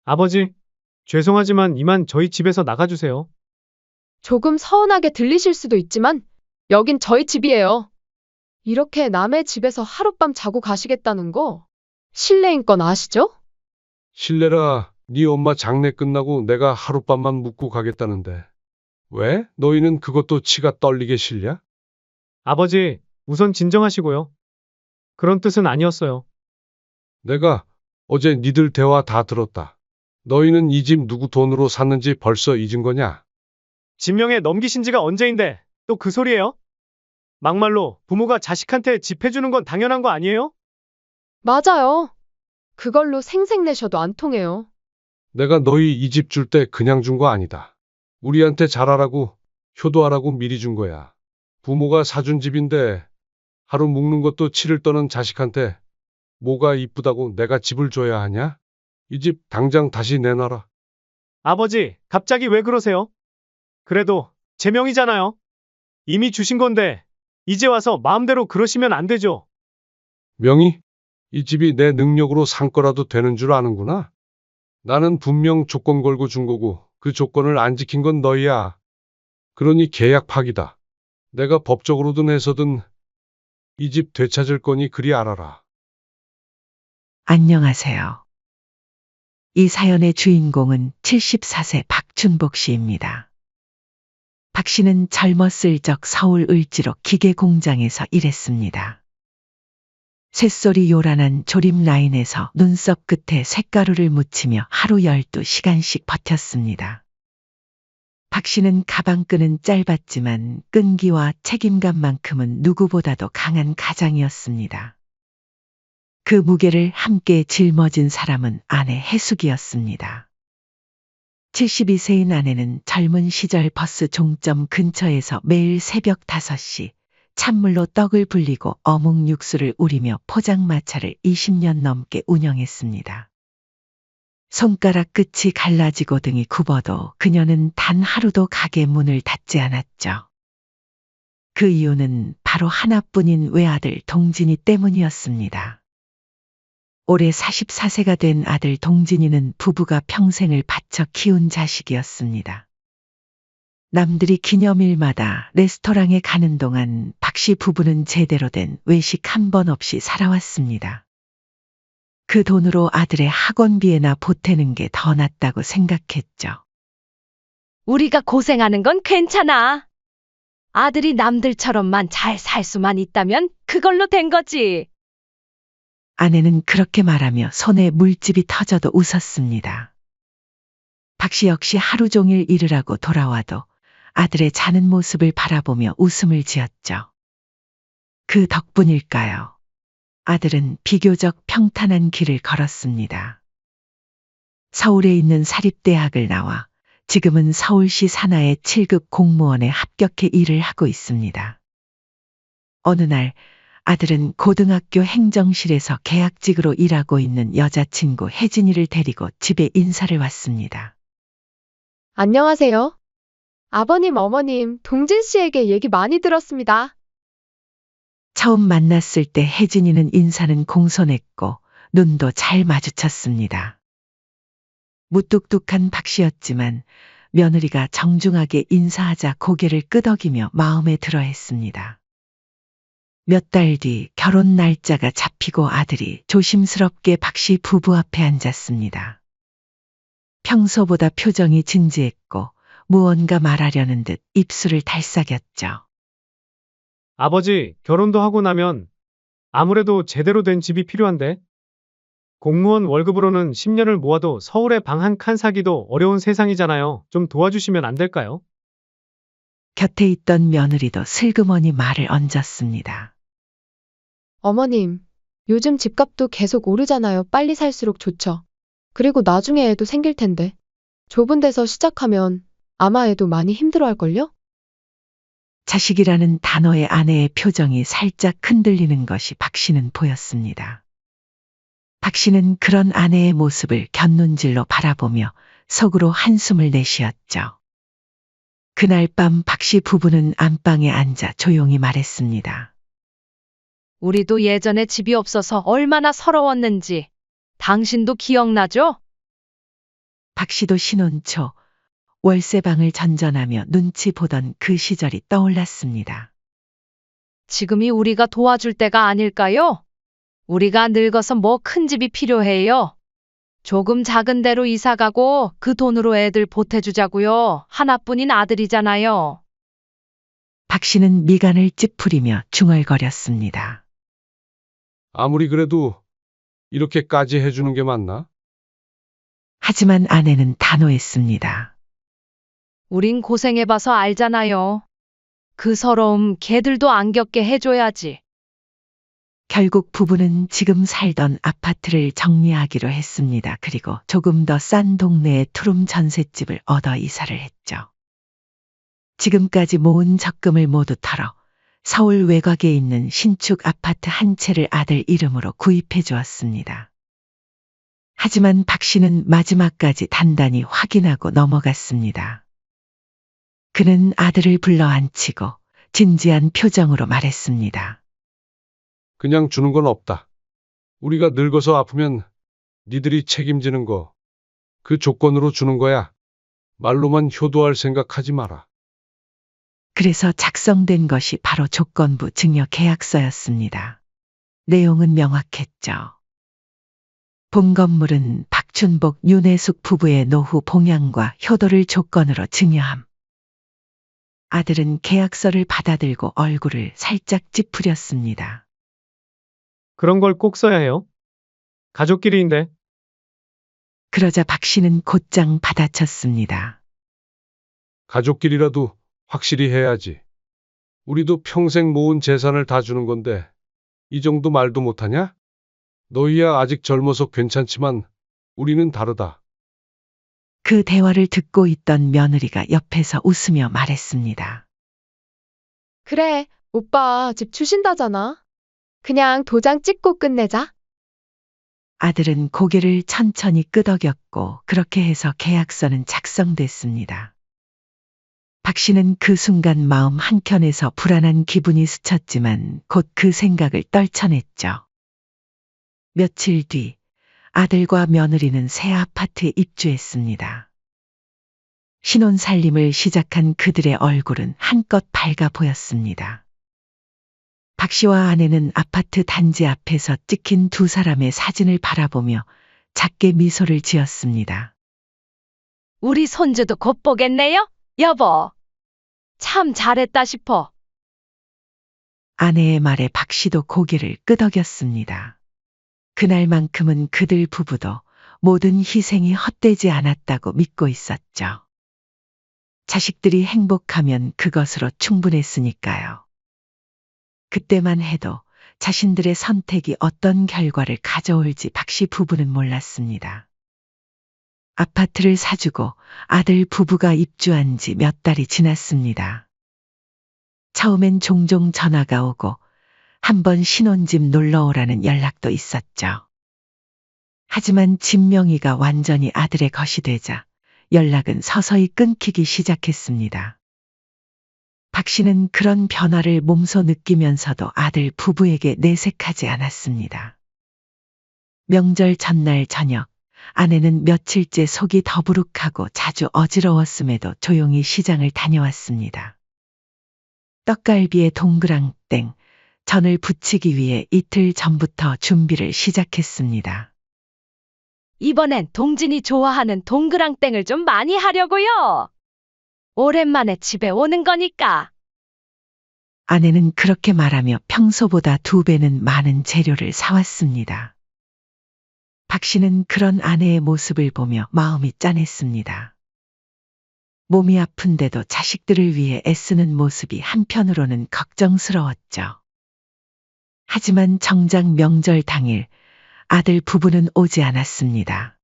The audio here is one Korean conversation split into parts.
아버지, 죄송하지만 이만 저희 집에서 나가주세요. 조금 서운하게 들리실 수도 있지만 여긴 저희 집이에요. 이렇게 남의 집에서 하룻밤 자고 가시겠다는 거 실례인 건 아시죠? 실례라, 네 엄마 장례 끝나고 내가 하룻밤만 묵고 가겠다는데. 왜? 너희는 그것도 치가 떨리게 싫냐? 아버지, 우선 진정하시고요. 그런 뜻은 아니었어요. 내가 어제 니들 대화 다 들었다. 너희는 이 집 누구 돈으로 샀는지 벌써 잊은 거냐? 진명에 넘기신 지가 언제인데 또 그 소리예요? 막말로 부모가 자식한테 집 해주는 건 당연한 거 아니에요? 맞아요. 그걸로 생색내셔도 안 통해요. 내가 너희 이 집 줄 때 그냥 준 거 아니다. 우리한테 잘하라고, 효도하라고 미리 준 거야. 부모가 사준 집인데 하루 묵는 것도 치를 떠는 자식한테 뭐가 이쁘다고 내가 집을 줘야 하냐? 이 집 당장 다시 내놔라. 아버지, 갑자기 왜 그러세요? 그래도 제 명이잖아요. 이미 주신 건데 이제 와서 마음대로 그러시면 안 되죠. 명의? 이 집이 내 능력으로 산 거라도 되는 줄 아는구나. 나는 분명 조건 걸고 준 거고 그 조건을 안 지킨 건 너희야. 그러니 계약 파기다. 내가 법적으로든 해서든 이 집 되찾을 거니 그리 알아라. 안녕하세요. 이 사연의 주인공은 74세 박춘복 씨입니다. 박 씨는 젊었을 적 서울 을지로 기계 공장에서 일했습니다. 쇳소리 요란한 조립 라인에서 눈썹 끝에 쇳가루를 묻히며 하루 12시간씩 버텼습니다. 박 씨는 가방끈은 짧았지만 끈기와 책임감만큼은 누구보다도 강한 가장이었습니다. 그 무게를 함께 짊어진 사람은 아내 해숙이었습니다. 72세인 아내는 젊은 시절 버스 종점 근처에서 매일 새벽 5시 찬물로 떡을 불리고 어묵 육수를 우리며 포장마차를 20년 넘게 운영했습니다. 손가락 끝이 갈라지고 등이 굽어도 그녀는 단 하루도 가게 문을 닫지 않았죠. 그 이유는 바로 하나뿐인 외아들 동진이 때문이었습니다. 올해 44세가 된 아들 동진이는 부부가 평생을 바쳐 키운 자식이었습니다. 남들이 기념일마다 레스토랑에 가는 동안 박 씨 부부는 제대로 된 외식 한 번 없이 살아왔습니다. 그 돈으로 아들의 학원비에나 보태는 게 더 낫다고 생각했죠. 우리가 고생하는 건 괜찮아. 아들이 남들처럼만 잘 살 수만 있다면 그걸로 된 거지. 아내는 그렇게 말하며 손에 물집이 터져도 웃었습니다. 박 씨 역시 하루 종일 일을 하고 돌아와도 아들의 자는 모습을 바라보며 웃음을 지었죠. 그 덕분일까요? 아들은 비교적 평탄한 길을 걸었습니다. 서울에 있는 사립대학을 나와 지금은 서울시 산하의 7급 공무원에 합격해 일을 하고 있습니다. 어느 날 아들은 고등학교 행정실에서 계약직으로 일하고 있는 여자친구 혜진이를 데리고 집에 인사를 왔습니다. 안녕하세요. 아버님, 어머님, 동진 씨에게 얘기 많이 들었습니다. 처음 만났을 때 혜진이는 인사는 공손했고 눈도 잘 마주쳤습니다. 무뚝뚝한 박 씨였지만 며느리가 정중하게 인사하자 고개를 끄덕이며 마음에 들어 했습니다. 몇 달 뒤 결혼 날짜가 잡히고 아들이 조심스럽게 박 씨 부부 앞에 앉았습니다. 평소보다 표정이 진지했고 무언가 말하려는 듯 입술을 달싹였죠. 아버지, 결혼도 하고 나면 아무래도 제대로 된 집이 필요한데. 공무원 월급으로는 10년을 모아도 서울에 방 한 칸 사기도 어려운 세상이잖아요. 좀 도와주시면 안 될까요? 곁에 있던 며느리도 슬그머니 말을 얹었습니다. 어머님, 요즘 집값도 계속 오르잖아요. 빨리 살수록 좋죠. 그리고 나중에 애도 생길 텐데. 좁은 데서 시작하면 아마 애도 많이 힘들어할걸요? 자식이라는 단어에 아내의 표정이 살짝 흔들리는 것이 박 씨는 보였습니다. 박 씨는 그런 아내의 모습을 곁눈질로 바라보며 속으로 한숨을 내쉬었죠. 그날 밤 박 씨 부부는 안방에 앉아 조용히 말했습니다. 우리도 예전에 집이 없어서 얼마나 서러웠는지 당신도 기억나죠? 박 씨도 신혼 초 월세방을 전전하며 눈치 보던 그 시절이 떠올랐습니다. 지금이 우리가 도와줄 때가 아닐까요? 우리가 늙어서 뭐 큰 집이 필요해요. 조금 작은 데로 이사 가고 그 돈으로 애들 보태주자고요. 하나뿐인 아들이잖아요. 박 씨는 미간을 찌푸리며 중얼거렸습니다. 아무리 그래도 이렇게까지 해주는 게 맞나? 하지만 아내는 단호했습니다. 우린 고생해봐서 알잖아요. 그 서러움 걔들도 안 겪게 해줘야지. 결국 부부는 지금 살던 아파트를 정리하기로 했습니다. 그리고 조금 더 싼 동네에 투룸 전셋집을 얻어 이사를 했죠. 지금까지 모은 적금을 모두 털어 서울 외곽에 있는 신축 아파트 한 채를 아들 이름으로 구입해 주었습니다. 하지만 박 씨는 마지막까지 단단히 확인하고 넘어갔습니다. 그는 아들을 불러 앉히고 진지한 표정으로 말했습니다. 그냥 주는 건 없다. 우리가 늙어서 아프면 니들이 책임지는 거. 그 조건으로 주는 거야. 말로만 효도할 생각하지 마라. 그래서 작성된 것이 바로 조건부 증여 계약서였습니다. 내용은 명확했죠. 본 건물은 박춘복, 윤혜숙 부부의 노후 봉양과 효도를 조건으로 증여함. 아들은 계약서를 받아들고 얼굴을 살짝 찌푸렸습니다. 그런 걸 꼭 써야 해요? 가족끼리인데. 그러자 박 씨는 곧장 받아쳤습니다. 가족끼리라도 확실히 해야지. 우리도 평생 모은 재산을 다 주는 건데 이 정도 말도 못하냐? 너희야 아직 젊어서 괜찮지만 우리는 다르다. 그 대화를 듣고 있던 며느리가 옆에서 웃으며 말했습니다. 그래, 오빠 집 주신다잖아. 그냥 도장 찍고 끝내자. 아들은 고개를 천천히 끄덕였고 그렇게 해서 계약서는 작성됐습니다. 박 씨는 그 순간 마음 한켠에서 불안한 기분이 스쳤지만 곧 그 생각을 떨쳐냈죠. 며칠 뒤 아들과 며느리는 새 아파트에 입주했습니다. 신혼 살림을 시작한 그들의 얼굴은 한껏 밝아 보였습니다. 박 씨와 아내는 아파트 단지 앞에서 찍힌 두 사람의 사진을 바라보며 작게 미소를 지었습니다. 우리 손주도 곧 보겠네요, 여보. 참 잘했다 싶어. 아내의 말에 박 씨도 고개를 끄덕였습니다. 그날만큼은 그들 부부도 모든 희생이 헛되지 않았다고 믿고 있었죠. 자식들이 행복하면 그것으로 충분했으니까요. 그때만 해도 자신들의 선택이 어떤 결과를 가져올지 박 씨 부부는 몰랐습니다. 아파트를 사주고 아들 부부가 입주한 지 몇 달이 지났습니다. 처음엔 종종 전화가 오고 한번 신혼집 놀러 오라는 연락도 있었죠. 하지만 집 명의가 완전히 아들의 것이 되자 연락은 서서히 끊기기 시작했습니다. 박 씨는 그런 변화를 몸소 느끼면서도 아들 부부에게 내색하지 않았습니다. 명절 전날 저녁, 아내는 며칠째 속이 더부룩하고 자주 어지러웠음에도 조용히 시장을 다녀왔습니다. 떡갈비에 동그랑땡, 전을 부치기 위해 이틀 전부터 준비를 시작했습니다. 이번엔 동진이 좋아하는 동그랑땡을 좀 많이 하려고요. 오랜만에 집에 오는 거니까. 아내는 그렇게 말하며 평소보다 2배는 많은 재료를 사왔습니다. 박 씨는 그런 아내의 모습을 보며 마음이 짠했습니다. 몸이 아픈데도 자식들을 위해 애쓰는 모습이 한편으로는 걱정스러웠죠. 하지만 정작 명절 당일 아들 부부는 오지 않았습니다.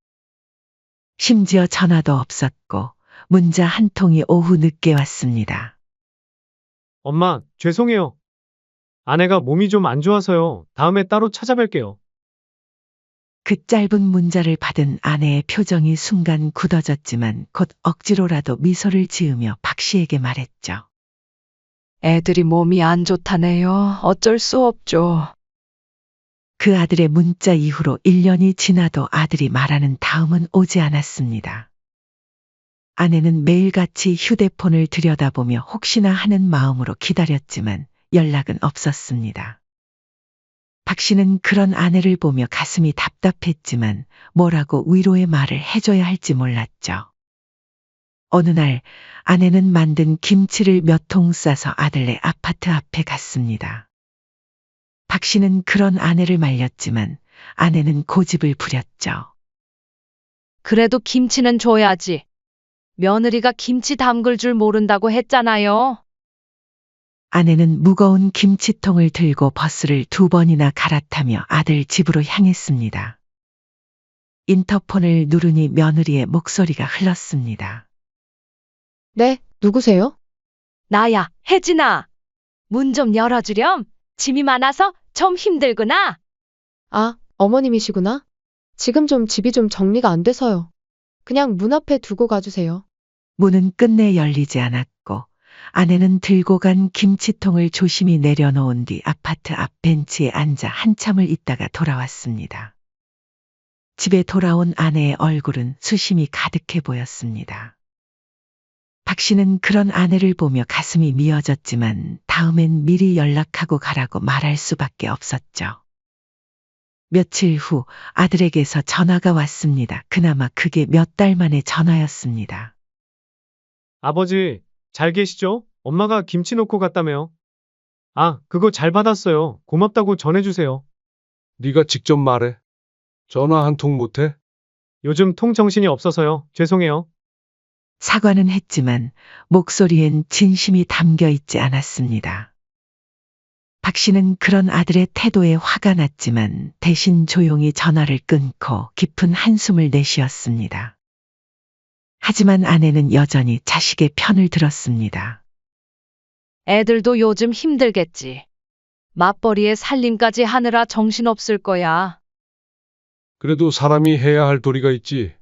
심지어 전화도 없었고 문자 한 통이 오후 늦게 왔습니다. 엄마, 죄송해요. 아내가 몸이 좀 안 좋아서요. 다음에 따로 찾아뵐게요. 그 짧은 문자를 받은 아내의 표정이 순간 굳어졌지만 곧 억지로라도 미소를 지으며 박 씨에게 말했죠. 애들이 몸이 안 좋다네요. 어쩔 수 없죠. 그 아들의 문자 이후로 1년이 지나도 아들이 말하는 다음은 오지 않았습니다. 아내는 매일같이 휴대폰을 들여다보며 혹시나 하는 마음으로 기다렸지만 연락은 없었습니다. 박 씨는 그런 아내를 보며 가슴이 답답했지만 뭐라고 위로의 말을 해줘야 할지 몰랐죠. 어느 날 아내는 만든 김치를 몇 통 싸서 아들네 아파트 앞에 갔습니다. 박 씨는 그런 아내를 말렸지만 아내는 고집을 부렸죠. 그래도 김치는 줘야지. 며느리가 김치 담글 줄 모른다고 했잖아요. 아내는 무거운 김치통을 들고 버스를 2번이나 갈아타며 아들 집으로 향했습니다. 인터폰을 누르니 며느리의 목소리가 흘렀습니다. 네, 누구세요? 나야, 혜진아. 문 좀 열어주렴. 짐이 많아서 좀 힘들구나. 아, 어머님이시구나. 지금 좀 집이 좀 정리가 안 돼서요. 그냥 문 앞에 두고 가주세요. 문은 끝내 열리지 않았고 아내는 들고 간 김치통을 조심히 내려놓은 뒤 아파트 앞 벤치에 앉아 한참을 있다가 돌아왔습니다. 집에 돌아온 아내의 얼굴은 수심이 가득해 보였습니다. 박 씨는 그런 아내를 보며 가슴이 미어졌지만 다음엔 미리 연락하고 가라고 말할 수밖에 없었죠. 며칠 후 아들에게서 전화가 왔습니다. 그나마 그게 몇 달 만의 전화였습니다. 아버지, 잘 계시죠? 엄마가 김치 놓고 갔다며요. 아, 그거 잘 받았어요. 고맙다고 전해주세요. 네가 직접 말해. 전화 한 통 못해? 요즘 통 정신이 없어서요. 죄송해요. 사과는 했지만 목소리엔 진심이 담겨 있지 않았습니다. 박 씨는 그런 아들의 태도에 화가 났지만 대신 조용히 전화를 끊고 깊은 한숨을 내쉬었습니다. 하지만 아내는 여전히 자식의 편을 들었습니다. 애들도 요즘 힘들겠지. 맞벌이에 살림까지 하느라 정신없을 거야. 그래도 사람이 해야 할 도리가 있지.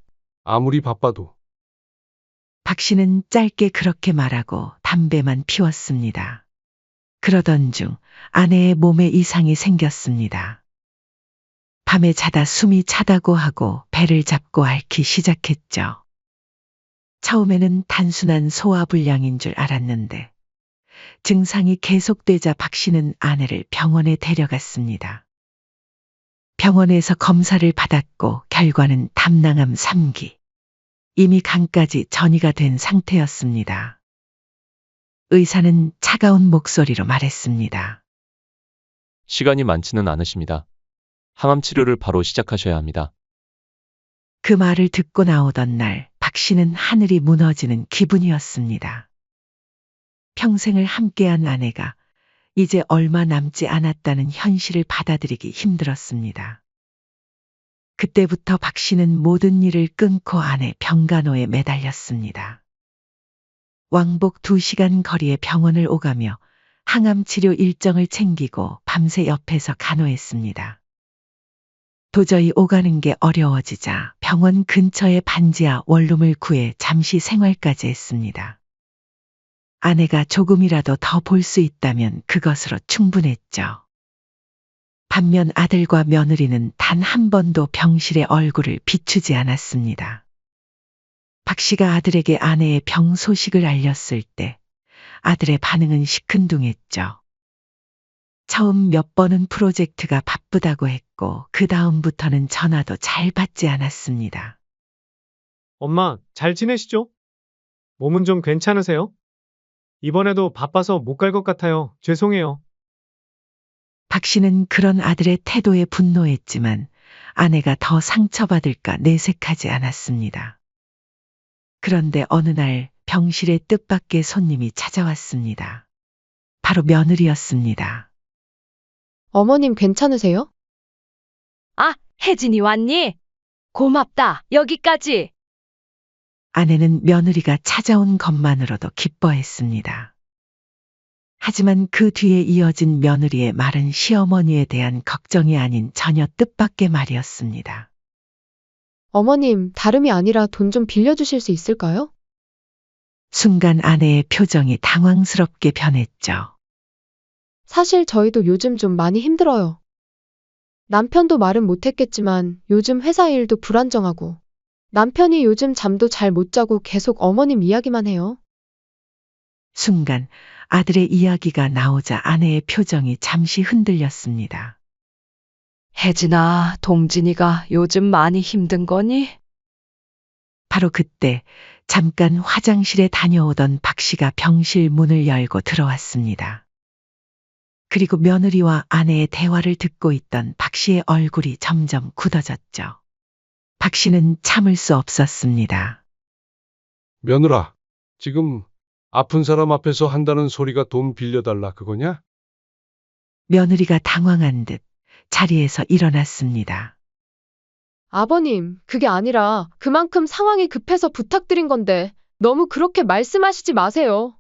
아무리 바빠도. 박 씨는 짧게 그렇게 말하고 담배만 피웠습니다. 그러던 중 아내의 몸에 이상이 생겼습니다. 밤에 자다 숨이 차다고 하고 배를 잡고 앓기 시작했죠. 처음에는 단순한 소화불량인 줄 알았는데 증상이 계속되자 박 씨는 아내를 병원에 데려갔습니다. 병원에서 검사를 받았고 결과는 담낭암 3기. 이미 간까지 전이가 된 상태였습니다. 의사는 차가운 목소리로 말했습니다. 시간이 많지는 않으십니다. 항암 치료를 바로 시작하셔야 합니다. 그 말을 듣고 나오던 날 박 씨는 하늘이 무너지는 기분이었습니다. 평생을 함께한 아내가 이제 얼마 남지 않았다는 현실을 받아들이기 힘들었습니다. 그때부터 박 씨는 모든 일을 끊고 아내 병간호에 매달렸습니다. 왕복 2시간 거리의 병원을 오가며 항암 치료 일정을 챙기고 밤새 옆에서 간호했습니다. 도저히 오가는 게 어려워지자 병원 근처의 반지하 원룸을 구해 잠시 생활까지 했습니다. 아내가 조금이라도 더 볼 수 있다면 그것으로 충분했죠. 반면 아들과 며느리는 단 한 번도 병실의 얼굴을 비추지 않았습니다. 박 씨가 아들에게 아내의 병 소식을 알렸을 때 아들의 반응은 시큰둥했죠. 처음 몇 번은 프로젝트가 바쁘다고 했고 그 다음부터는 전화도 잘 받지 않았습니다. 엄마, 잘 지내시죠? 몸은 좀 괜찮으세요? 이번에도 바빠서 못 갈 것 같아요. 죄송해요. 박 씨는 그런 아들의 태도에 분노했지만 아내가 더 상처받을까 내색하지 않았습니다. 그런데 어느 날 병실에 뜻밖의 손님이 찾아왔습니다. 바로 며느리였습니다. 어머님 괜찮으세요? 아, 혜진이 왔니? 고맙다. 여기까지. 아내는 며느리가 찾아온 것만으로도 기뻐했습니다. 하지만 그 뒤에 이어진 며느리의 말은 시어머니에 대한 걱정이 아닌 전혀 뜻밖의 말이었습니다. 어머님, 다름이 아니라 돈 좀 빌려주실 수 있을까요? 순간 아내의 표정이 당황스럽게 변했죠. 사실 저희도 요즘 좀 많이 힘들어요. 남편도 말은 못했겠지만 요즘 회사 일도 불안정하고 남편이 요즘 잠도 잘 못 자고 계속 어머님 이야기만 해요. 순간 아들의 이야기가 나오자 아내의 표정이 잠시 흔들렸습니다. 혜진아, 동진이가 요즘 많이 힘든 거니? 바로 그때 잠깐 화장실에 다녀오던 박 씨가 병실 문을 열고 들어왔습니다. 그리고 며느리와 아내의 대화를 듣고 있던 박 씨의 얼굴이 점점 굳어졌죠. 박 씨는 참을 수 없었습니다. 며느라, 지금 아픈 사람 앞에서 한다는 소리가 돈 빌려달라 그거냐? 며느리가 당황한 듯 자리에서 일어났습니다. 아버님, 그게 아니라 그만큼 상황이 급해서 부탁드린 건데 너무 그렇게 말씀하시지 마세요.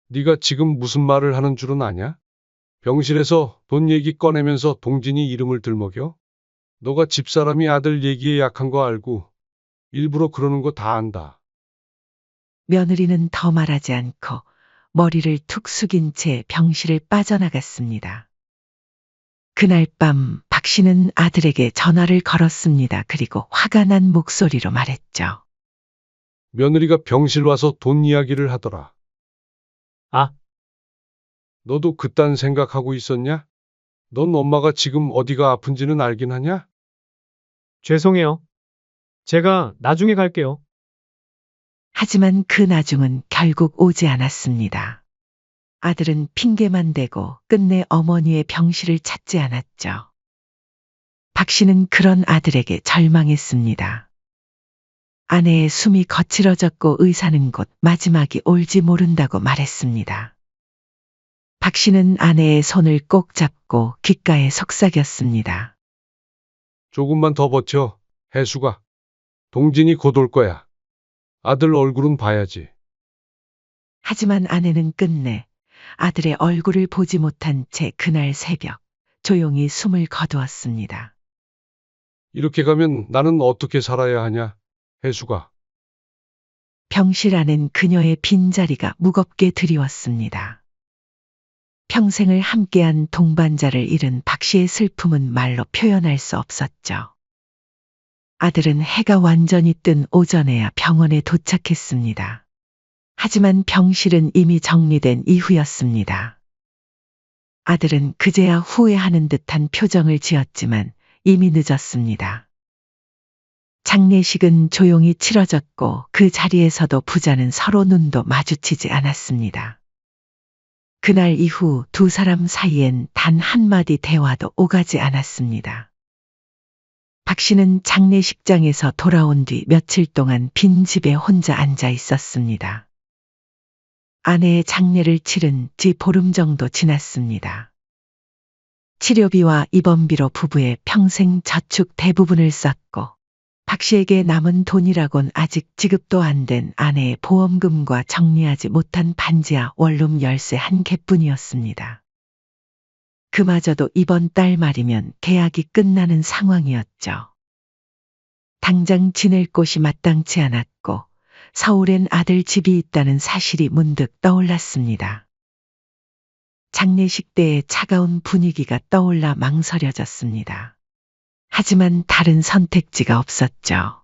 네가 지금 무슨 말을 하는 줄은 아냐? 병실에서 돈 얘기 꺼내면서 동진이 이름을 들먹여? 너가 집사람이 아들 얘기에 약한 거 알고 일부러 그러는 거 다 안다. 며느리는 더 말하지 않고 머리를 툭 숙인 채 병실을 빠져나갔습니다. 그날 밤 박 씨는 아들에게 전화를 걸었습니다. 그리고 화가 난 목소리로 말했죠. 며느리가 병실 와서 돈 이야기를 하더라. 아, 너도 그딴 생각하고 있었냐? 넌 엄마가 지금 어디가 아픈지는 알긴 하냐? 죄송해요. 제가 나중에 갈게요. 하지만 그 나중은 결국 오지 않았습니다. 아들은 핑계만 대고 끝내 어머니의 병실을 찾지 않았죠. 박 씨는 그런 아들에게 절망했습니다. 아내의 숨이 거칠어졌고 의사는 곧 마지막이 올지 모른다고 말했습니다. 박 씨는 아내의 손을 꼭 잡고 귓가에 속삭였습니다. 조금만 더 버텨, 혜수가. 동진이 곧 올 거야. 아들 얼굴은 봐야지. 하지만 아내는 끝내 아들의 얼굴을 보지 못한 채 그날 새벽 조용히 숨을 거두었습니다. 이렇게 가면 나는 어떻게 살아야 하냐, 혜수가. 병실 안엔 그녀의 빈자리가 무겁게 드리웠습니다. 평생을 함께한 동반자를 잃은 박 씨의 슬픔은 말로 표현할 수 없었죠. 아들은 해가 완전히 뜬 오전에야 병원에 도착했습니다. 하지만 병실은 이미 정리된 이후였습니다. 아들은 그제야 후회하는 듯한 표정을 지었지만 이미 늦었습니다. 장례식은 조용히 치러졌고 그 자리에서도 부자는 서로 눈도 마주치지 않았습니다. 그날 이후 두 사람 사이엔 단 한마디 대화도 오가지 않았습니다. 박 씨는 장례식장에서 돌아온 뒤 며칠 동안 빈 집에 혼자 앉아 있었습니다. 아내의 장례를 치른 지 보름 정도 지났습니다. 치료비와 입원비로 부부의 평생 저축 대부분을 썼고 박 씨에게 남은 돈이라곤 아직 지급도 안 된 아내의 보험금과 정리하지 못한 반지하 원룸 열쇠 한 개뿐이었습니다. 그마저도 이번 달 말이면 계약이 끝나는 상황이었죠. 당장 지낼 곳이 마땅치 않았고 서울엔 아들 집이 있다는 사실이 문득 떠올랐습니다. 장례식 때의 차가운 분위기가 떠올라 망설여졌습니다. 하지만 다른 선택지가 없었죠.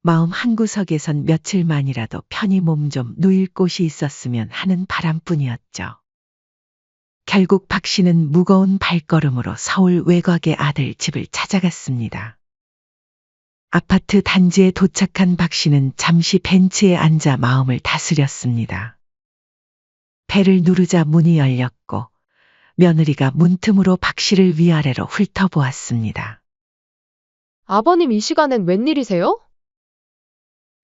마음 한구석에선 며칠만이라도 편히 몸 좀 누일 곳이 있었으면 하는 바람뿐이었죠. 결국 박 씨는 무거운 발걸음으로 서울 외곽의 아들 집을 찾아갔습니다. 아파트 단지에 도착한 박 씨는 잠시 벤치에 앉아 마음을 다스렸습니다. 벨을 누르자 문이 열렸고 며느리가 문틈으로 박 씨를 위아래로 훑어보았습니다. 아버님 이 시간엔 웬일이세요?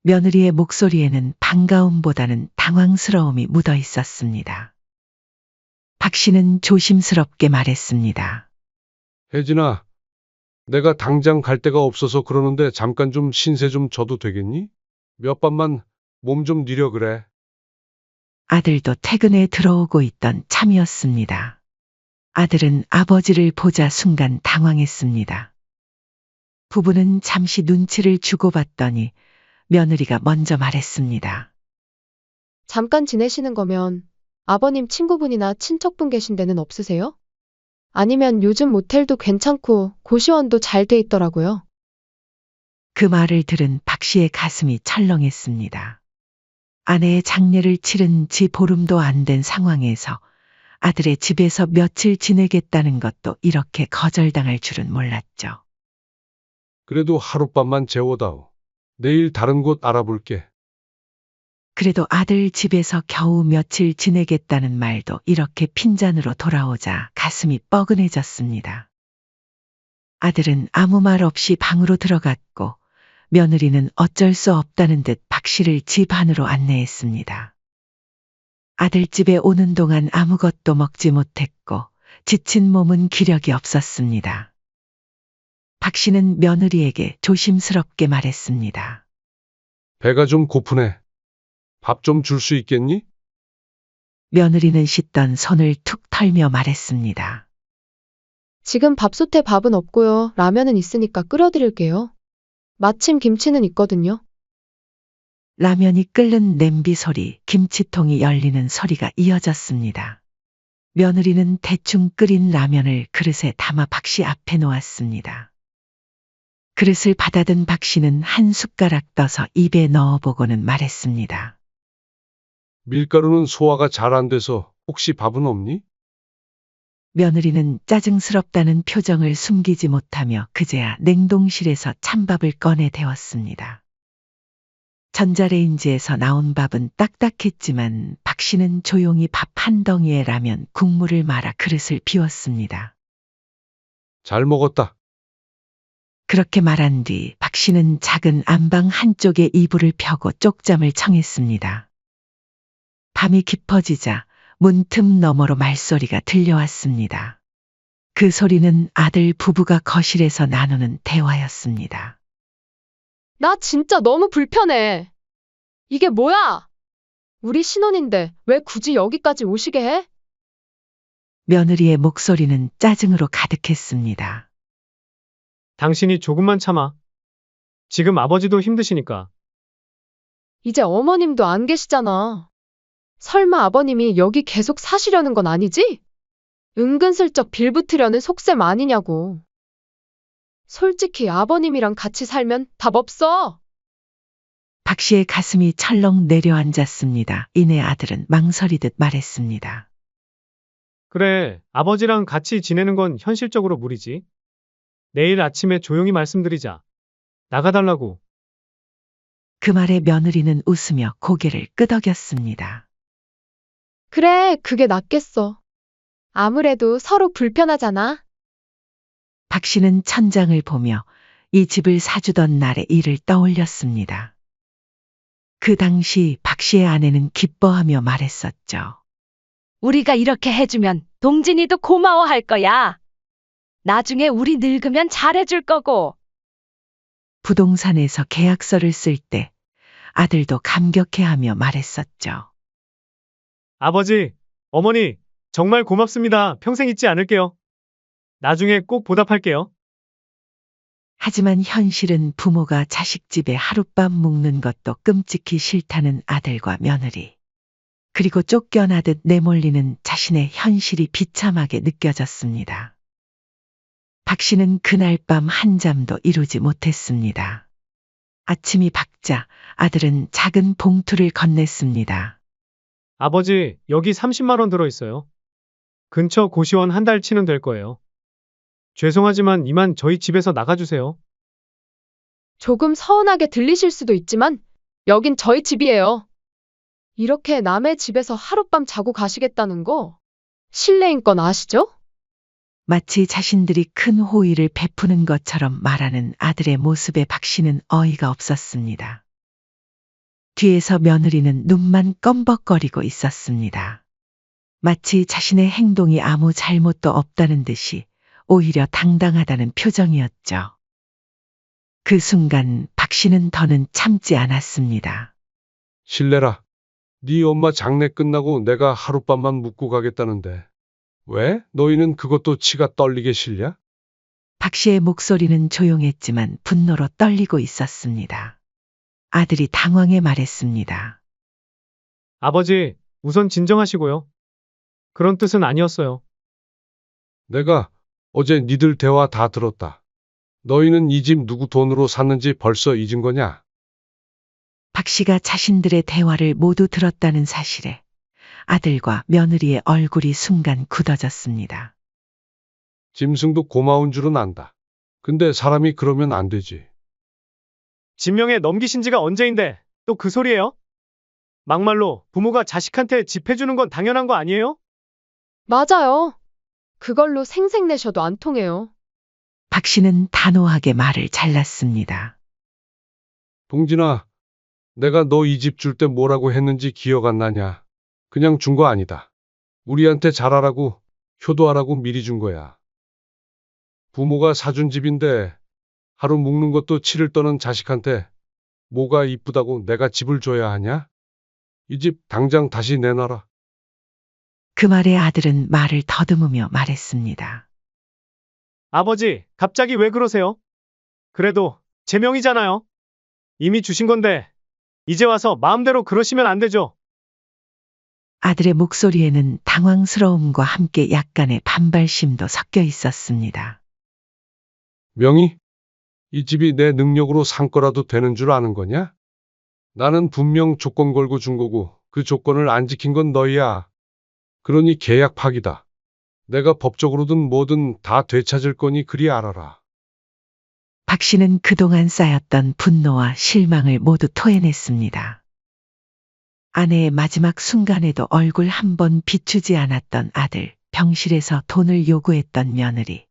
며느리의 목소리에는 반가움보다는 당황스러움이 묻어 있었습니다. 박 씨는 조심스럽게 말했습니다. 혜진아, 내가 당장 갈 데가 없어서 그러는데 잠깐 좀 신세 좀 져도 되겠니? 몇 밤만 몸 좀 뉘려 그래. 아들도 퇴근에 들어오고 있던 참이었습니다. 아들은 아버지를 보자 순간 당황했습니다. 부부는 잠시 눈치를 주고받더니 며느리가 먼저 말했습니다. 잠깐 지내시는 거면 아버님 친구분이나 친척분 계신 데는 없으세요? 아니면 요즘 모텔도 괜찮고 고시원도 잘 돼 있더라고요. 그 말을 들은 박 씨의 가슴이 철렁했습니다. 아내의 장례를 치른 지 보름도 안 된 상황에서 아들의 집에서 며칠 지내겠다는 것도 이렇게 거절당할 줄은 몰랐죠. 그래도 하룻밤만 재워다오. 내일 다른 곳 알아볼게. 그래도 아들 집에서 겨우 며칠 지내겠다는 말도 이렇게 핀잔으로 돌아오자 가슴이 뻐근해졌습니다. 아들은 아무 말 없이 방으로 들어갔고 며느리는 어쩔 수 없다는 듯 박 씨를 집 안으로 안내했습니다. 아들 집에 오는 동안 아무것도 먹지 못했고 지친 몸은 기력이 없었습니다. 박 씨는 며느리에게 조심스럽게 말했습니다. 배가 좀 고프네. 밥 좀 줄 수 있겠니? 며느리는 씻던 손을 툭 털며 말했습니다. 지금 밥솥에 밥은 없고요. 라면은 있으니까 끓여드릴게요. 마침 김치는 있거든요. 라면이 끓는 냄비 소리, 김치통이 열리는 소리가 이어졌습니다. 며느리는 대충 끓인 라면을 그릇에 담아 박 씨 앞에 놓았습니다. 그릇을 받아든 박 씨는 한 숟가락 떠서 입에 넣어보고는 말했습니다. 밀가루는 소화가 잘 안 돼서 혹시 밥은 없니? 며느리는 짜증스럽다는 표정을 숨기지 못하며 그제야 냉동실에서 찬밥을 꺼내 데웠습니다. 전자레인지에서 나온 밥은 딱딱했지만 박 씨는 조용히 밥 한 덩이에 라면 국물을 말아 그릇을 비웠습니다. 잘 먹었다. 그렇게 말한 뒤 박 씨는 작은 안방 한쪽에 이불을 펴고 쪽잠을 청했습니다. 밤이 깊어지자 문틈 너머로 말소리가 들려왔습니다. 그 소리는 아들 부부가 거실에서 나누는 대화였습니다. 나 진짜 너무 불편해. 이게 뭐야? 우리 신혼인데 왜 굳이 여기까지 오시게 해? 며느리의 목소리는 짜증으로 가득했습니다. 당신이 조금만 참아. 지금 아버지도 힘드시니까. 이제 어머님도 안 계시잖아. 설마 아버님이 여기 계속 사시려는 건 아니지? 은근슬쩍 빌붙으려는 속셈 아니냐고. 솔직히 아버님이랑 같이 살면 답 없어. 박 씨의 가슴이 철렁 내려앉았습니다. 이내 아들은 망설이듯 말했습니다. 그래, 아버지랑 같이 지내는 건 현실적으로 무리지. 내일 아침에 조용히 말씀드리자. 나가달라고. 그 말에 며느리는 웃으며 고개를 끄덕였습니다. 그래, 그게 낫겠어. 아무래도 서로 불편하잖아. 박 씨는 천장을 보며 이 집을 사주던 날의 일을 떠올렸습니다. 그 당시 박 씨의 아내는 기뻐하며 말했었죠. 우리가 이렇게 해주면 동진이도 고마워할 거야. 나중에 우리 늙으면 잘해줄 거고. 부동산에서 계약서를 쓸 때 아들도 감격해하며 말했었죠. 아버지, 어머니, 정말 고맙습니다. 평생 잊지 않을게요. 나중에 꼭 보답할게요. 하지만 현실은 부모가 자식 집에 하룻밤 묵는 것도 끔찍히 싫다는 아들과 며느리. 그리고 쫓겨나듯 내몰리는 자신의 현실이 비참하게 느껴졌습니다. 박 씨는 그날 밤 한잠도 이루지 못했습니다. 아침이 밝자 아들은 작은 봉투를 건넸습니다. 아버지, 여기 30만 원 들어있어요. 근처 고시원 한 달 치는 될 거예요. 죄송하지만 이만 저희 집에서 나가주세요. 조금 서운하게 들리실 수도 있지만 여긴 저희 집이에요. 이렇게 남의 집에서 하룻밤 자고 가시겠다는 거 실례인 건 아시죠? 마치 자신들이 큰 호의를 베푸는 것처럼 말하는 아들의 모습에 박 씨는 어이가 없었습니다. 뒤에서 며느리는 눈만 껌벅거리고 있었습니다. 마치 자신의 행동이 아무 잘못도 없다는 듯이 오히려 당당하다는 표정이었죠. 그 순간 박 씨는 더는 참지 않았습니다. 실례라. 네 엄마 장례 끝나고 내가 하룻밤만 묵고 가겠다는데. 왜? 너희는 그것도 치가 떨리게 싫냐? 박 씨의 목소리는 조용했지만 분노로 떨리고 있었습니다. 아들이 당황해 말했습니다. 아버지, 우선 진정하시고요. 그런 뜻은 아니었어요. 내가 어제 니들 대화 다 들었다. 너희는 이 집 누구 돈으로 샀는지 벌써 잊은 거냐? 박 씨가 자신들의 대화를 모두 들었다는 사실에 아들과 며느리의 얼굴이 순간 굳어졌습니다. 짐승도 고마운 줄은 안다. 근데 사람이 그러면 안 되지. 진명에 넘기신 지가 언제인데 또 그 소리예요? 막말로 부모가 자식한테 집 해주는 건 당연한 거 아니에요? 맞아요. 그걸로 생색내셔도 안 통해요. 박 씨는 단호하게 말을 잘랐습니다. 동진아, 내가 너 이 집 줄 때 뭐라고 했는지 기억 안 나냐? 그냥 준 거 아니다. 우리한테 잘하라고, 효도하라고 미리 준 거야. 부모가 사준 집인데 하루 묵는 것도 치를 떠는 자식한테 뭐가 이쁘다고 내가 집을 줘야 하냐? 이 집 당장 다시 내놔라. 그 말에 아들은 말을 더듬으며 말했습니다. 아버지, 갑자기 왜 그러세요? 그래도 제 명이잖아요. 이미 주신 건데 이제 와서 마음대로 그러시면 안 되죠. 아들의 목소리에는 당황스러움과 함께 약간의 반발심도 섞여 있었습니다. 명희, 이 집이 내 능력으로 산 거라도 되는 줄 아는 거냐? 나는 분명 조건 걸고 준 거고 그 조건을 안 지킨 건 너희야. 그러니 계약 파기다. 내가 법적으로든 뭐든 다 되찾을 거니 그리 알아라. 박 씨는 그동안 쌓였던 분노와 실망을 모두 토해냈습니다. 아내의 마지막 순간에도 얼굴 한 번 비추지 않았던 아들, 병실에서 돈을 요구했던 며느리,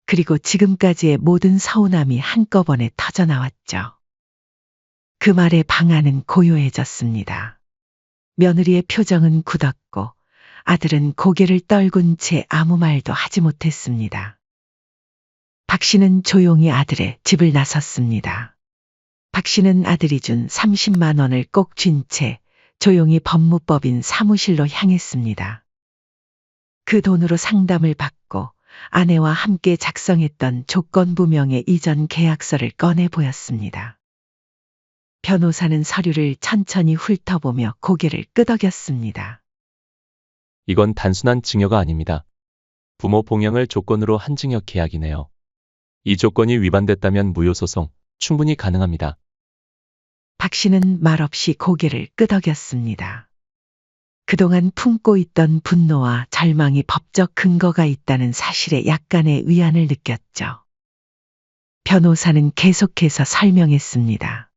그리고 지금까지의 모든 서운함이 한꺼번에 터져나왔죠. 그 말에 방 안은 고요해졌습니다. 며느리의 표정은 굳었고 아들은 고개를 떨군 채 아무 말도 하지 못했습니다. 박 씨는 조용히 아들의 집을 나섰습니다. 박 씨는 아들이 준 30만 원을 꼭 쥔 채 조용히 법무법인 사무실로 향했습니다. 그 돈으로 상담을 받고 아내와 함께 작성했던 조건부명의 이전 계약서를 꺼내 보였습니다. 변호사는 서류를 천천히 훑어보며 고개를 끄덕였습니다. 이건 단순한 증여가 아닙니다. 부모 봉양을 조건으로 한 증여 계약이네요. 이 조건이 위반됐다면 무효소송 충분히 가능합니다. 박 씨는 말없이 고개를 끄덕였습니다. 그동안 품고 있던 분노와 절망이 법적 근거가 있다는 사실에 약간의 위안을 느꼈죠. 변호사는 계속해서 설명했습니다.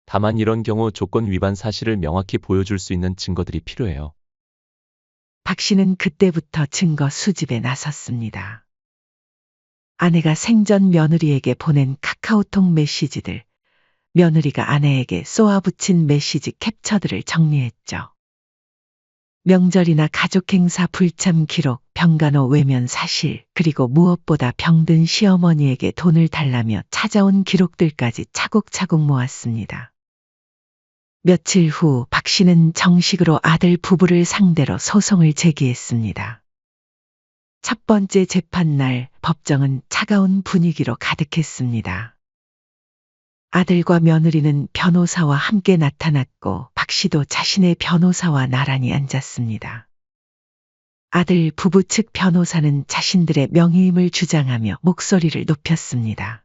다만 이런 경우 조건 위반 사실을 명확히 보여줄 수 있는 증거들이 필요해요. 박 씨는 그때부터 증거 수집에 나섰습니다. 아내가 생전 며느리에게 보낸 카카오톡 메시지들, 며느리가 아내에게 쏘아붙인 메시지 캡처들을 정리했죠. 명절이나 가족 행사 불참 기록, 병간호 외면 사실, 그리고 무엇보다 병든 시어머니에게 돈을 달라며 찾아온 기록들까지 차곡차곡 모았습니다. 며칠 후 박 씨는 정식으로 아들 부부를 상대로 소송을 제기했습니다. 첫 번째 재판날 법정은 차가운 분위기로 가득했습니다. 아들과 며느리는 변호사와 함께 나타났고 박 씨도 자신의 변호사와 나란히 앉았습니다. 아들 부부 측 변호사는 자신들의 명의임을 주장하며 목소리를 높였습니다.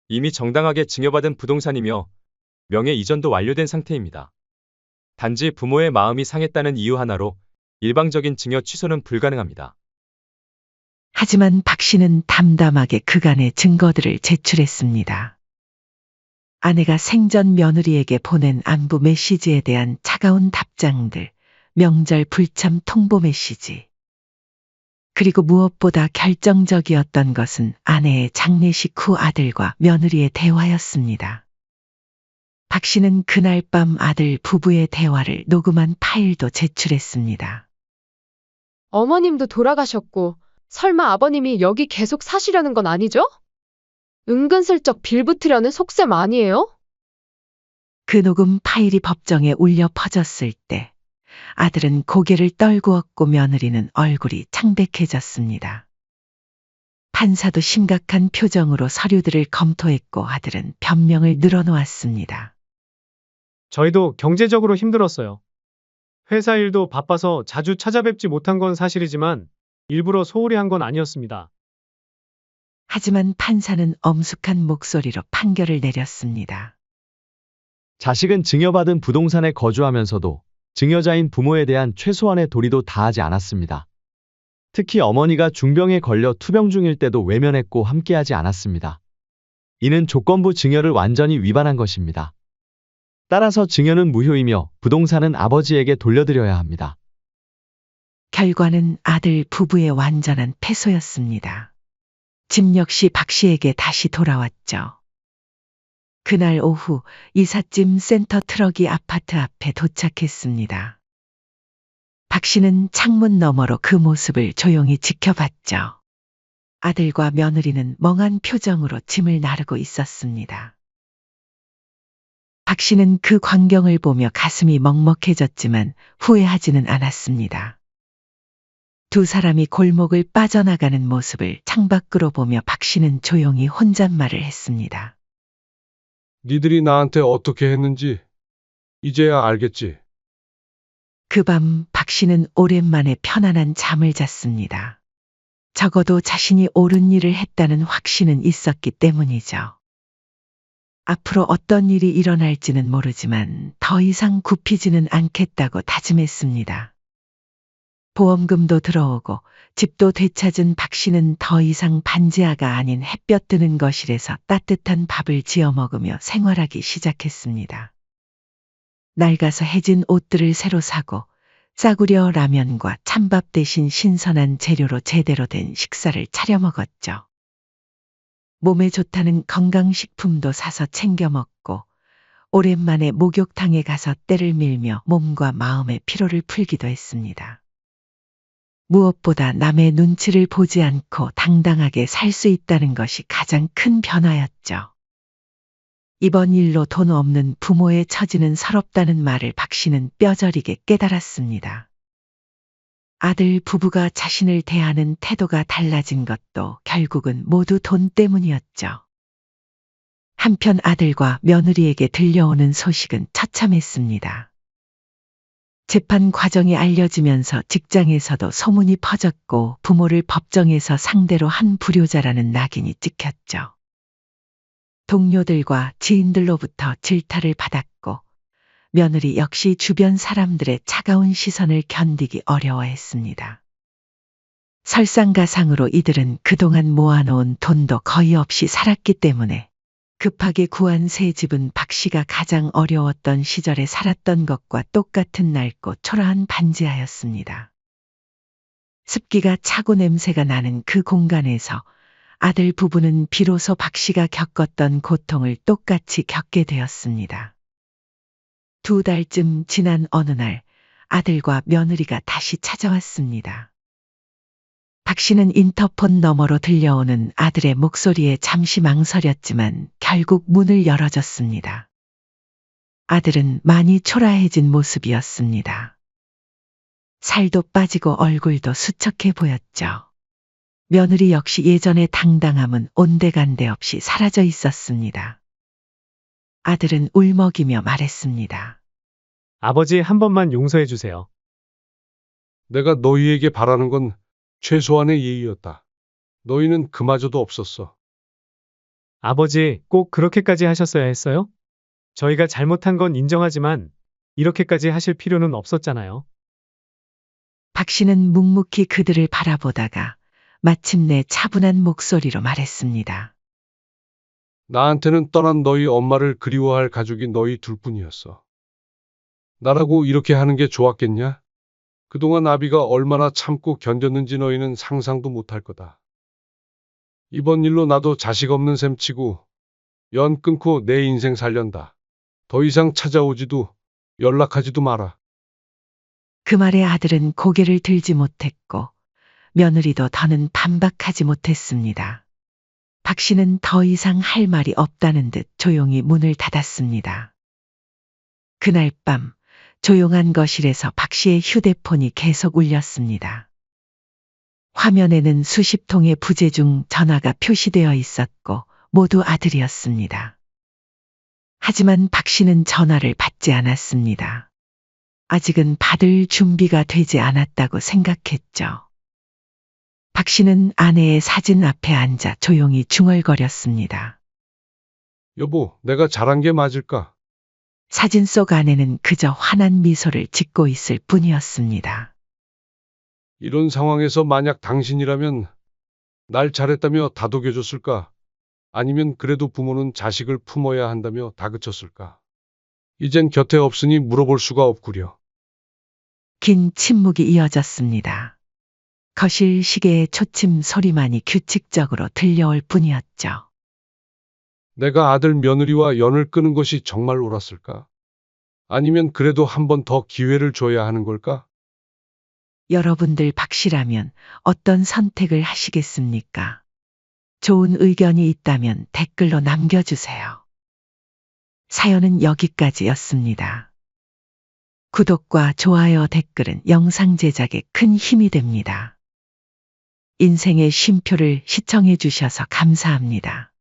이미 정당하게 증여받은 부동산이며 명예 이전도 완료된 상태입니다. 단지 부모의 마음이 상했다는 이유 하나로 일방적인 증여 취소는 불가능합니다. 하지만 박 씨는 담담하게 그간의 증거들을 제출했습니다. 아내가 생전 며느리에게 보낸 안부 메시지에 대한 차가운 답장들, 명절 불참 통보 메시지. 그리고 무엇보다 결정적이었던 것은 아내의 장례식 후 아들과 며느리의 대화였습니다. 박 씨는 그날 밤 아들 부부의 대화를 녹음한 파일도 제출했습니다. 어머님도 돌아가셨고 설마 아버님이 여기 계속 사시려는 건 아니죠? 은근슬쩍 빌붙으려는 속셈 아니에요? 그 녹음 파일이 법정에 울려 퍼졌을 때 아들은 고개를 떨구었고 며느리는 얼굴이 창백해졌습니다. 판사도 심각한 표정으로 서류들을 검토했고 아들은 변명을 늘어놓았습니다. 저희도 경제적으로 힘들었어요. 회사 일도 바빠서 자주 찾아뵙지 못한 건 사실이지만 일부러 소홀히 한 건 아니었습니다. 하지만 판사는 엄숙한 목소리로 판결을 내렸습니다. 자식은 증여받은 부동산에 거주하면서도 증여자인 부모에 대한 최소한의 도리도 다하지 않았습니다. 특히 어머니가 중병에 걸려 투병 중일 때도 외면했고 함께하지 않았습니다. 이는 조건부 증여를 완전히 위반한 것입니다. 따라서 증여는 무효이며 부동산은 아버지에게 돌려드려야 합니다. 결과는 아들 부부의 완전한 패소였습니다. 집 역시 박 씨에게 다시 돌아왔죠. 그날 오후 이삿짐 센터 트럭이 아파트 앞에 도착했습니다. 박 씨는 창문 너머로 그 모습을 조용히 지켜봤죠. 아들과 며느리는 멍한 표정으로 짐을 나르고 있었습니다. 박 씨는 그 광경을 보며 가슴이 먹먹해졌지만 후회하지는 않았습니다. 두 사람이 골목을 빠져나가는 모습을 창밖으로 보며 박 씨는 조용히 혼잣말을 했습니다. 니들이 나한테 어떻게 했는지 이제야 알겠지. 그 밤 박 씨는 오랜만에 편안한 잠을 잤습니다. 적어도 자신이 옳은 일을 했다는 확신은 있었기 때문이죠. 앞으로 어떤 일이 일어날지는 모르지만 더 이상 굽히지는 않겠다고 다짐했습니다. 보험금도 들어오고 집도 되찾은 박 씨는 더 이상 반지하가 아닌 햇볕 드는 거실에서 따뜻한 밥을 지어 먹으며 생활하기 시작했습니다. 낡아서 해진 옷들을 새로 사고 싸구려 라면과 찬밥 대신 신선한 재료로 제대로 된 식사를 차려 먹었죠. 몸에 좋다는 건강식품도 사서 챙겨 먹고 오랜만에 목욕탕에 가서 때를 밀며 몸과 마음의 피로를 풀기도 했습니다. 무엇보다 남의 눈치를 보지 않고 당당하게 살 수 있다는 것이 가장 큰 변화였죠. 이번 일로 돈 없는 부모의 처지는 서럽다는 말을 박 씨는 뼈저리게 깨달았습니다. 아들 부부가 자신을 대하는 태도가 달라진 것도 결국은 모두 돈 때문이었죠. 한편 아들과 며느리에게 들려오는 소식은 처참했습니다. 재판 과정이 알려지면서 직장에서도 소문이 퍼졌고 부모를 법정에서 상대로 한 불효자라는 낙인이 찍혔죠. 동료들과 지인들로부터 질타를 받았고 며느리 역시 주변 사람들의 차가운 시선을 견디기 어려워했습니다. 설상가상으로 이들은 그동안 모아놓은 돈도 거의 없이 살았기 때문에 급하게 구한 새 집은 박 씨가 가장 어려웠던 시절에 살았던 것과 똑같은 낡고 초라한 반지하였습니다. 습기가 차고 냄새가 나는 그 공간에서 아들 부부는 비로소 박 씨가 겪었던 고통을 똑같이 겪게 되었습니다. 2달쯤 지난 어느 날 아들과 며느리가 다시 찾아왔습니다. 박 씨는 인터폰 너머로 들려오는 아들의 목소리에 잠시 망설였지만 결국 문을 열어줬습니다. 아들은 많이 초라해진 모습이었습니다. 살도 빠지고 얼굴도 수척해 보였죠. 며느리 역시 예전의 당당함은 온데간데 없이 사라져 있었습니다. 아들은 울먹이며 말했습니다. 아버지 한 번만 용서해 주세요. 내가 너희에게 바라는 건 최소한의 예의였다. 너희는 그마저도 없었어. 아버지 꼭 그렇게까지 하셨어야 했어요? 저희가 잘못한 건 인정하지만 이렇게까지 하실 필요는 없었잖아요. 박 씨는 묵묵히 그들을 바라보다가 마침내 차분한 목소리로 말했습니다. 나한테는 떠난 너희 엄마를 그리워할 가족이 너희 둘뿐이었어. 나라고 이렇게 하는 게 좋았겠냐? 그동안 아비가 얼마나 참고 견뎠는지 너희는 상상도 못할 거다. 이번 일로 나도 자식 없는 셈 치고 연 끊고 내 인생 살련다. 더 이상 찾아오지도 연락하지도 마라. 그 말에 아들은 고개를 들지 못했고 며느리도 더는 반박하지 못했습니다. 박 씨는 더 이상 할 말이 없다는 듯 조용히 문을 닫았습니다. 그날 밤 조용한 거실에서 박 씨의 휴대폰이 계속 울렸습니다. 화면에는 수십 통의 부재 중 전화가 표시되어 있었고 모두 아들이었습니다. 하지만 박 씨는 전화를 받지 않았습니다. 아직은 받을 준비가 되지 않았다고 생각했죠. 박 씨는 아내의 사진 앞에 앉아 조용히 중얼거렸습니다. 여보, 내가 잘한 게 맞을까? 사진 속 아내는 그저 환한 미소를 짓고 있을 뿐이었습니다. 이런 상황에서 만약 당신이라면 날 잘했다며 다독여줬을까? 아니면 그래도 부모는 자식을 품어야 한다며 다그쳤을까? 이젠 곁에 없으니 물어볼 수가 없구려. 긴 침묵이 이어졌습니다. 거실 시계의 초침 소리만이 규칙적으로 들려올 뿐이었죠. 내가 아들 며느리와 연을 끄는 것이 정말 옳았을까? 아니면 그래도 한 번 더 기회를 줘야 하는 걸까? 여러분들 박 씨라면 어떤 선택을 하시겠습니까? 좋은 의견이 있다면 댓글로 남겨주세요. 사연은 여기까지였습니다. 구독과 좋아요, 댓글은 영상 제작에 큰 힘이 됩니다. 인생의 쉼표를 시청해 주셔서 감사합니다.